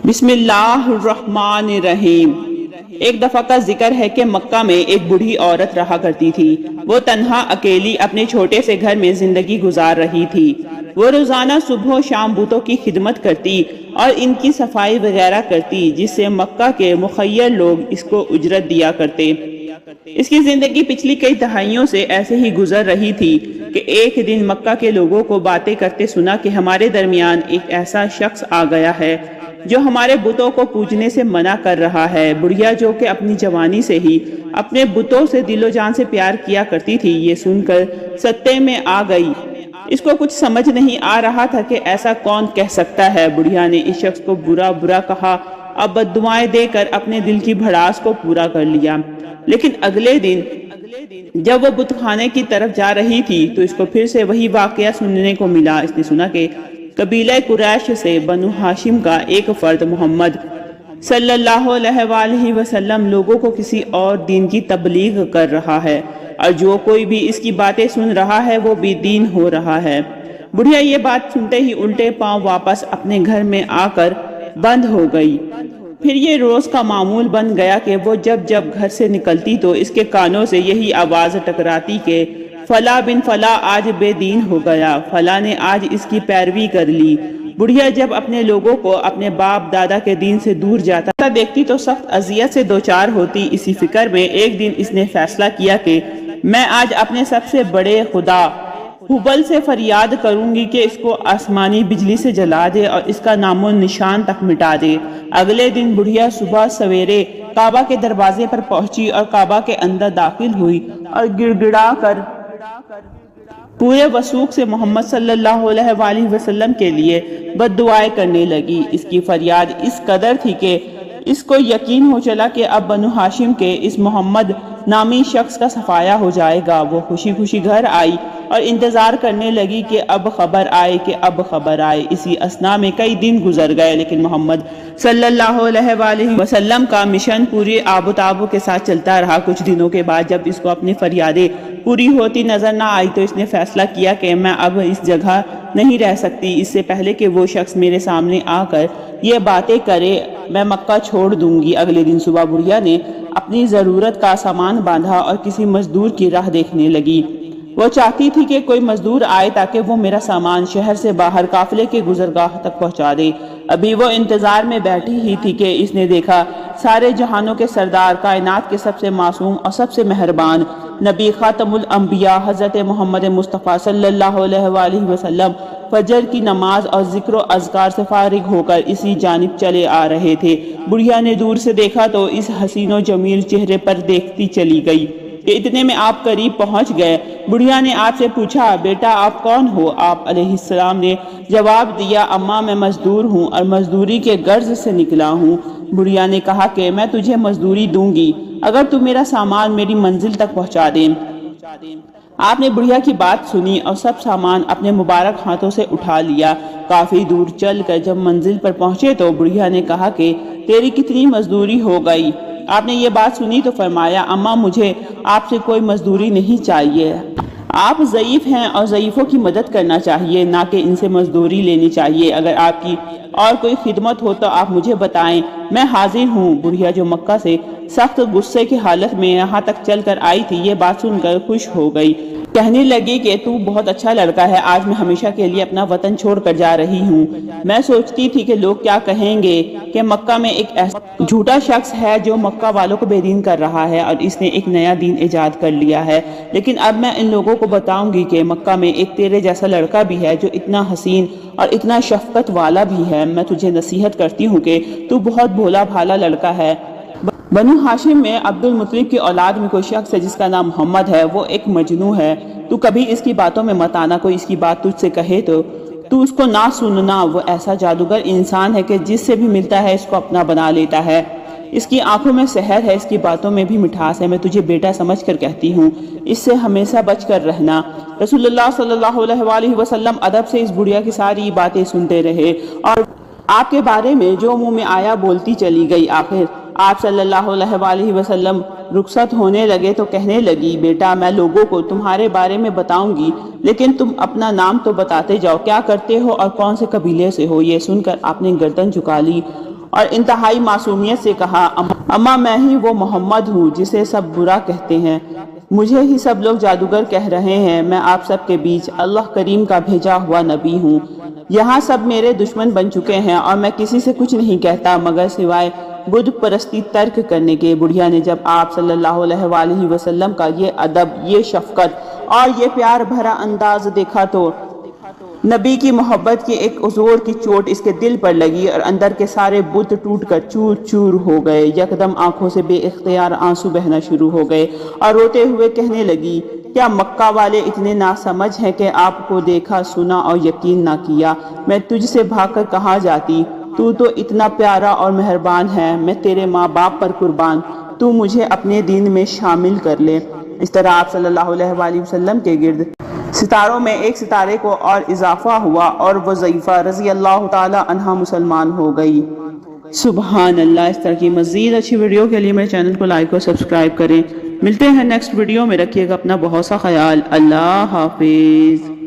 بسم اللہ الرحمن الرحیم۔ ایک دفعہ کا ذکر ہے کہ مکہ میں ایک بوڑھی عورت رہا کرتی تھی۔ وہ تنہا اکیلی اپنے چھوٹے سے گھر میں زندگی گزار رہی تھی۔ وہ روزانہ صبح و شام بتوں کی خدمت کرتی اور ان کی صفائی وغیرہ کرتی، جس سے مکہ کے مخیر لوگ اس کو اجرت دیا کرتے۔ اس کی زندگی پچھلی کئی دہائیوں سے ایسے ہی گزر رہی تھی کہ ایک دن مکہ کے لوگوں کو باتیں کرتے سنا کہ ہمارے درمیان ایک ایسا شخص آ گیا ہے جو ہمارے بتوں کو پوجنے سے منع کر رہا ہے۔ بڑھیا جو کہ اپنی جوانی سے ہی اپنے بتوں سے دل و جان سے پیار کیا کرتی تھی، یہ سن کر ستے میں آ گئی۔ اس کو کچھ سمجھ نہیں آ رہا تھا کہ ایسا کون کہہ سکتا ہے۔ بڑھیا نے اس شخص کو برا برا کہا اور بد دعائیں دے کر اپنے دل کی بھڑاس کو پورا کر لیا۔ لیکن اگلے دن جب وہ بت خانے کی طرف جا رہی تھی تو اس کو پھر سے وہی واقعہ سننے کو ملا۔ اس نے سنا کہ قبیلہ قریش سے بنو ہاشم کا ایک فرد محمد صلی اللہ علیہ وآلہ وسلم لوگوں کو کسی اور دین کی تبلیغ کر رہا ہے، اور جو کوئی بھی اس کی باتیں سن رہا ہے وہ بے دین ہو رہا ہے۔ بڑھیا یہ بات سنتے ہی الٹے پاؤں واپس اپنے گھر میں آ کر بند ہو گئی۔ پھر یہ روز کا معمول بن گیا کہ وہ جب گھر سے نکلتی تو اس کے کانوں سے یہی آواز ٹکراتی کہ فلاں بن فلاں آج بے دین ہو گیا، فلاں نے آج اس کی پیروی کر لی۔ بڑھیا جب اپنے لوگوں کو اپنے باپ دادا کے دین سے دور جاتا دیکھتی تو سخت اذیت سے دوچار ہوتی۔ اسی فکر میں ایک دن اس نے فیصلہ کیا کہ میں آج اپنے سب سے بڑے خدا حبل سے فریاد کروں گی کہ اس کو آسمانی بجلی سے جلا دے اور اس کا نام و نشان تک مٹا دے۔ اگلے دن بڑھیا صبح سویرے کعبہ کے دروازے پر پہنچی اور کعبہ کے اندر داخل ہوئی اور گڑ گڑا کر پورے وثوق سے محمد صلی اللہ علیہ وآلہ وسلم کے لیے بد دعائیں کرنے لگی۔ اس کی فریاد اس قدر تھی کہ اس کو یقین ہو چلا کہ اب بنو ہاشم کے اس محمد نامی شخص کا صفایا ہو جائے گا۔ وہ خوشی خوشی گھر آئی اور انتظار کرنے لگی کہ اب خبر آئے۔ اسی اثناء میں کئی دن گزر گئے، لیکن محمد صلی اللہ علیہ وآلہ وسلم کا مشن پوری آب و تاب کے ساتھ چلتا رہا۔ کچھ دنوں کے بعد جب اس کو اپنی فریادیں پوری ہوتی نظر نہ آئی تو اس نے فیصلہ کیا کہ میں اب اس جگہ نہیں رہ سکتی۔ اس سے پہلے کہ وہ شخص میرے سامنے آ کر یہ باتیں کرے میں مکہ چھوڑ دوں گی۔ اگلے دن صبح بڑھیا نے اپنی ضرورت کا سامان باندھا اور کسی مزدور کی راہ دیکھنے لگی۔ وہ چاہتی تھی کہ کوئی مزدور آئے تاکہ وہ میرا سامان شہر سے باہر قافلے کے گزرگاہ تک پہنچا دے۔ ابھی وہ انتظار میں بیٹھی ہی تھی کہ اس نے دیکھا سارے جہانوں کے سردار، کائنات کے سب سے معصوم اور سب سے مہربان نبی خاتم الانبیاء حضرت محمد مصطفیٰ صلی اللہ علیہ وآلہ وسلم فجر کی نماز اور ذکر و اذکار سے فارغ ہو کر اسی جانب چلے آ رہے تھے۔ بڑھیا نے دور سے دیکھا تو اس حسین و جمیل چہرے پر دیکھتی چلی گئی کہ اتنے میں آپ قریب پہنچ گئے۔ بڑھیا نے آپ سے پوچھا بیٹا آپ کون ہو؟ آپ علیہ السلام نے جواب دیا اماں میں مزدور ہوں اور مزدوری کے غرض سے نکلا ہوں۔ بڑھیا نے کہا کہ میں تجھے مزدوری دوں گی اگر تو میرا سامان میری منزل تک پہنچا دیں۔ آپ نے بڑھیا کی بات سنی اور سب سامان اپنے مبارک ہاتھوں سے اٹھا لیا۔ کافی دور چل کر جب منزل پر پہنچے تو بڑھیا نے کہا کہ تیری کتنی مزدوری ہو گئی؟ آپ نے یہ بات سنی تو فرمایا اماں مجھے آپ سے کوئی مزدوری نہیں چاہیے۔ آپ ضعیف ہیں اور ضعیفوں کی مدد کرنا چاہیے، نہ کہ ان سے مزدوری لینی چاہیے۔ اگر آپ کی اور کوئی خدمت ہو تو آپ مجھے بتائیں، میں حاضر ہوں۔ بڑھیا جو مکہ سے سخت غصے کی حالت میں یہاں تک چل کر آئی تھی، یہ بات سن کر خوش ہو گئی۔ کہنے لگی کہ تو بہت اچھا لڑکا ہے، آج میں ہمیشہ کے لیے اپنا وطن چھوڑ کر جا رہی ہوں۔ میں سوچتی تھی کہ لوگ کیا کہیں گے کہ مکہ میں ایک ایسا جھوٹا شخص ہے جو مکہ والوں کو بے دین کر رہا ہے اور اس نے ایک نیا دین ایجاد کر لیا ہے، لیکن اب میں ان لوگوں کو بتاؤں گی کہ مکہ میں ایک تیرے جیسا لڑکا بھی ہے جو اتنا حسین اور اتنا شفقت والا بھی ہے۔ میں تجھے نصیحت کرتی ہوں کہ تو بہت بھولا بھالا لڑکا ہے۔ بنو ہاشم میں عبد المطلب کی اولاد میں کوئی شخص ہے جس کا نام محمد ہے، وہ ایک مجنوں ہے۔ تو کبھی اس کی باتوں میں مت آنا، کوئی اس کی بات تجھ سے کہے تو اس کو نہ سننا۔ وہ ایسا جادوگر انسان ہے کہ جس سے بھی ملتا ہے اس کو اپنا بنا لیتا ہے۔ اس کی آنکھوں میں سحر ہے، اس کی باتوں میں بھی مٹھاس ہے۔ میں تجھے بیٹا سمجھ کر کہتی ہوں، اس سے ہمیشہ بچ کر رہنا۔ رسول اللہ صلی اللہ علیہ وآلہ وسلم ادب سے اس بڑھیا کی ساری باتیں سنتے رہے اور آپ کے بارے میں جو منہ میں آیا بولتی چلی گئی۔ آخر آپ صلی اللہ علیہ وآلہ وسلم رخصت ہونے لگے تو کہنے لگی بیٹا میں لوگوں کو تمہارے بارے میں بتاؤں گی، لیکن تم اپنا نام تو بتاتے جاؤ، کیا کرتے ہو اور کون سے قبیلے سے ہو۔ یہ سن کر آپ نے گردن جھکا لی اور انتہائی معصومیت سے کہا اما میں ہی وہ محمد ہوں جسے سب برا کہتے ہیں، مجھے ہی سب لوگ جادوگر کہہ رہے ہیں، میں آپ سب کے بیچ اللہ کریم کا بھیجا ہوا نبی ہوں، یہاں سب میرے دشمن بن چکے ہیں اور میں کسی سے کچھ نہیں کہتا مگر سوائے بت پرستی ترک کرنے کے۔ بڑھیا نے جب آپ صلی اللہ علیہ وآلہ وسلم کا یہ ادب، یہ شفقت اور یہ پیار بھرا انداز دیکھا تو نبی کی محبت کی ایک زور کی چوٹ اس کے دل پر لگی اور اندر کے سارے بت ٹوٹ کر چور چور ہو گئے۔ یکدم آنکھوں سے بے اختیار آنسو بہنا شروع ہو گئے اور روتے ہوئے کہنے لگی، کیا مکہ والے اتنے ناسمجھ ہیں کہ آپ کو دیکھا، سنا اور یقین نہ کیا؟ میں تجھ سے بھاگ کر کہاں جاتی؟ تو اتنا پیارا اور مہربان ہے، میں تیرے ماں باپ پر قربان، تو مجھے اپنے دین میں شامل کر لے۔ اس طرح آپ صلی اللہ علیہ وآلہ وسلم کے گرد ستاروں میں ایک ستارے کو اور اضافہ ہوا اور وہ ضعیفہ رضی اللہ تعالی عنہ مسلمان ہو گئی۔ سبحان اللہ۔ اس طرح کی مزید اچھی ویڈیو کے لیے میرے چینل کو لائک اور سبسکرائب کریں۔ ملتے ہیں نیکسٹ ویڈیو میں، رکھیے گا اپنا بہت سا خیال۔ اللہ حافظ۔